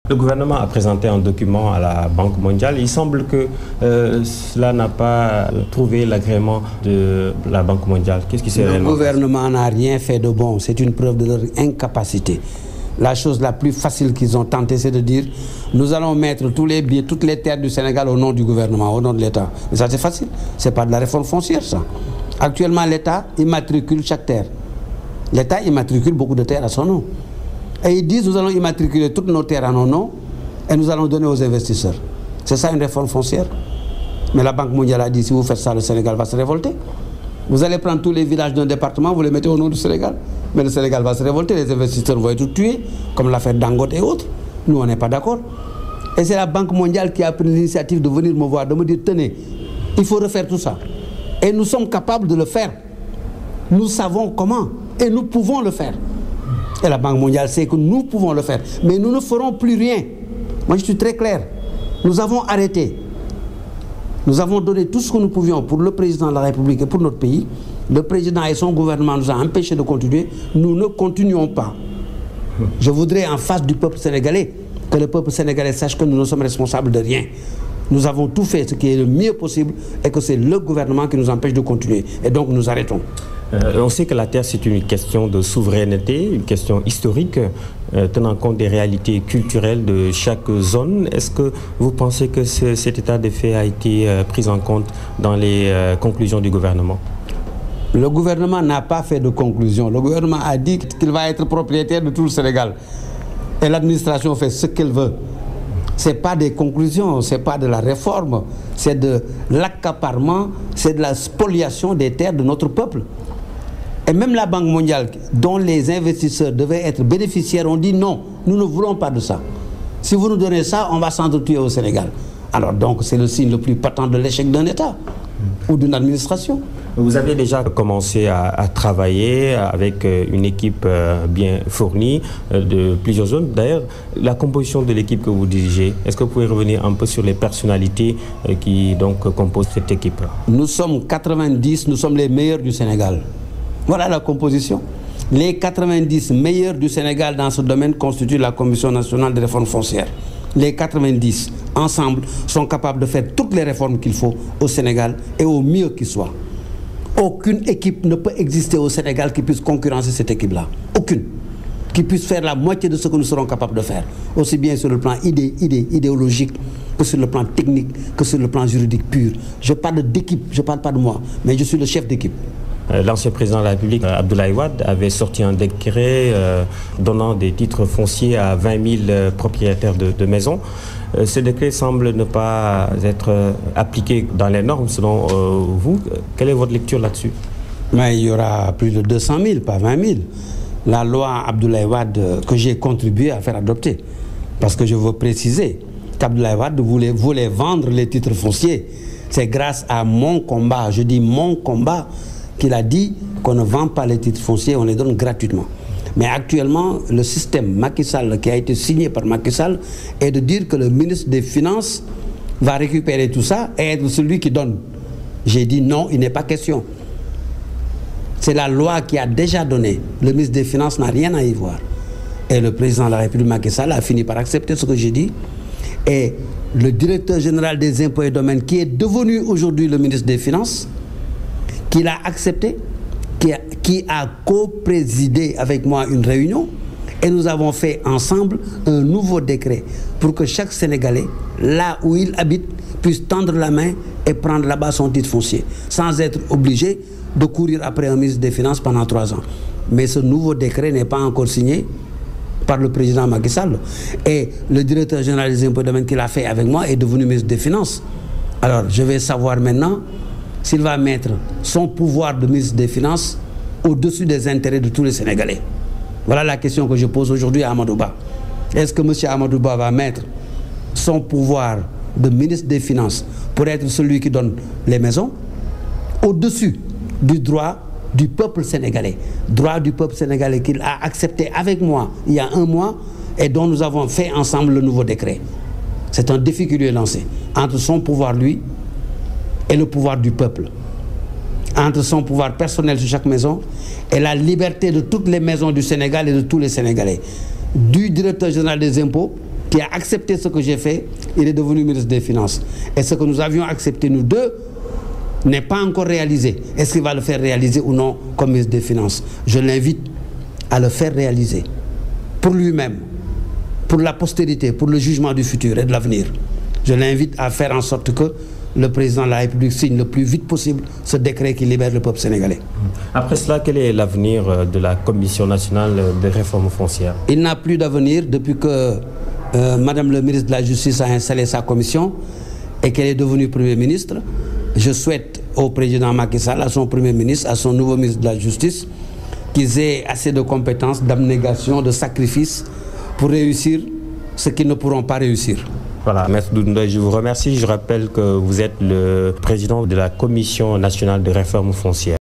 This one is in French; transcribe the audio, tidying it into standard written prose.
Le gouvernement a présenté un document à la Banque mondiale. Il semble que cela n'a pas trouvé l'agrément de la Banque mondiale. Qu'est-ce qui s'est réellement passé? Le gouvernement n'a rien fait de bon. C'est une preuve de leur incapacité. La chose la plus facile qu'ils ont tenté, c'est de dire nous allons mettre tous les biens, toutes les terres du Sénégal au nom du gouvernement, au nom de l'État. Mais ça, c'est facile. Ce n'est pas de la réforme foncière, ça. Actuellement, l'État immatricule chaque terre. L'État immatricule beaucoup de terres à son nom. Et ils disent nous allons immatriculer toutes nos terres à nos noms et nous allons donner aux investisseurs. C'est ça une réforme foncière. Mais la Banque mondiale a dit si vous faites ça, le Sénégal va se révolter. Vous allez prendre tous les villages d'un département, vous les mettez au nom du Sénégal. Mais le Sénégal va se révolter, les investisseurs vont être tués, comme l'a fait Dangote et autres. Nous, on n'est pas d'accord. Et c'est la Banque mondiale qui a pris l'initiative de venir me voir, de me dire tenez, il faut refaire tout ça. Et nous sommes capables de le faire. Nous savons comment et nous pouvons le faire. Et la Banque mondiale sait que nous pouvons le faire. Mais nous ne ferons plus rien. Moi, je suis très clair. Nous avons arrêté. Nous avons donné tout ce que nous pouvions pour le président de la République et pour notre pays. Le président et son gouvernement nous ont empêchés de continuer. Nous ne continuons pas. Je voudrais en face du peuple sénégalais que le peuple sénégalais sache que nous ne sommes responsables de rien. Nous avons tout fait ce qui est le mieux possible et que c'est le gouvernement qui nous empêche de continuer. Et donc nous arrêtons. On sait que la terre, c'est une question de souveraineté, une question historique, tenant compte des réalités culturelles de chaque zone. Est-ce que vous pensez que cet état de fait a été pris en compte dans les conclusions du gouvernement? Le gouvernement n'a pas fait de conclusion. Le gouvernement a dit qu'il va être propriétaire de tout le Sénégal. Et l'administration fait ce qu'elle veut. Ce n'est pas des conclusions, ce n'est pas de la réforme, c'est de l'accaparement, c'est de la spoliation des terres de notre peuple. Et même la Banque mondiale, dont les investisseurs devaient être bénéficiaires, ont dit non, nous ne voulons pas de ça. Si vous nous donnez ça, on va s'entretuer au Sénégal. Alors donc c'est le signe le plus patent de l'échec d'un État ou d'une administration. Vous avez déjà commencé à travailler avec une équipe bien fournie de plusieurs zones. D'ailleurs, la composition de l'équipe que vous dirigez, est-ce que vous pouvez revenir un peu sur les personnalités qui donc composent cette équipe? Nous sommes 90, nous sommes les meilleurs du Sénégal. Voilà la composition. Les 90 meilleurs du Sénégal dans ce domaine constituent la Commission nationale de réforme foncière. Les 90, ensemble, sont capables de faire toutes les réformes qu'il faut au Sénégal et au mieux qu'il soit. Aucune équipe ne peut exister au Sénégal qui puisse concurrencer cette équipe-là. Aucune. Qui puisse faire la moitié de ce que nous serons capables de faire. Aussi bien sur le plan idéologique que sur le plan technique, que sur le plan juridique pur. Je parle d'équipe, je ne parle pas de moi, mais je suis le chef d'équipe. L'ancien président de la République, Abdoulaye Wade, avait sorti un décret donnant des titres fonciers à 20 000 propriétaires de maisons. Ce décret semble ne pas être appliqué dans les normes selon vous. Quelle est votre lecture là-dessus? Mais il y aura plus de 200 000, pas 20 000. La loi Abdoulaye Wade que j'ai contribué à faire adopter. Parce que je veux préciser qu'Abdoulaye Wade voulait vendre les titres fonciers. C'est grâce à mon combat, je dis mon combat, qu'il a dit qu'on ne vend pas les titres fonciers, on les donne gratuitement. Mais actuellement, le système Macky Sall qui a été signé par Macky Sall est de dire que le ministre des Finances va récupérer tout ça et être celui qui donne. J'ai dit non, il n'est pas question. C'est la loi qui a déjà donné. Le ministre des Finances n'a rien à y voir. Et le président de la République Macky Sall a fini par accepter ce que j'ai dit. Et le directeur général des impôts et domaines, qui est devenu aujourd'hui le ministre des Finances, qui l'a accepté, qui a co-présidé avec moi une réunion et nous avons fait ensemble un nouveau décret pour que chaque Sénégalais, là où il habite, puisse tendre la main et prendre là-bas son titre foncier, sans être obligé de courir après un ministre des Finances pendant 3 ans. Mais ce nouveau décret n'est pas encore signé par le président Macky Sall. Et le directeur général des impôts et domaines qui l'a fait avec moi est devenu ministre des Finances. Alors, je vais savoir maintenant s'il va mettre son pouvoir de ministre des Finances au-dessus des intérêts de tous les Sénégalais. Voilà la question que je pose aujourd'hui à Amadou Ba. Est-ce que M. Amadou Ba va mettre son pouvoir de ministre des Finances pour être celui qui donne les maisons au-dessus du droit du peuple sénégalais? Droit du peuple sénégalais qu'il a accepté avec moi il y a 1 mois et dont nous avons fait ensemble le nouveau décret. C'est un défi qui lui est lancé entre son pouvoir, lui, et le pouvoir du peuple, entre son pouvoir personnel sur chaque maison et la liberté de toutes les maisons du Sénégal et de tous les Sénégalais, du directeur général des impôts qui a accepté ce que j'ai fait, il est devenu ministre des Finances. Et ce que nous avions accepté, nous deux, n'est pas encore réalisé. Est-ce qu'il va le faire réaliser ou non comme ministre des Finances? Je l'invite à le faire réaliser pour lui-même, pour la postérité, pour le jugement du futur et de l'avenir. Je l'invite à faire en sorte que le président de la République signe le plus vite possible ce décret qui libère le peuple sénégalais. Après cela, quel est l'avenir de la Commission nationale de réforme foncière? Il n'a plus d'avenir depuis que Madame le ministre de la Justice a installé sa commission et qu'elle est devenue Premier ministre. Je souhaite au président Macky Sall, à son Premier ministre, à son nouveau ministre de la Justice, qu'ils aient assez de compétences, d'abnégation, de sacrifice pour réussir ce qu'ils ne pourront pas réussir. Voilà, Maître Doudou Ndoye, je vous remercie. Je rappelle que vous êtes le président de la Commission nationale de réforme foncière.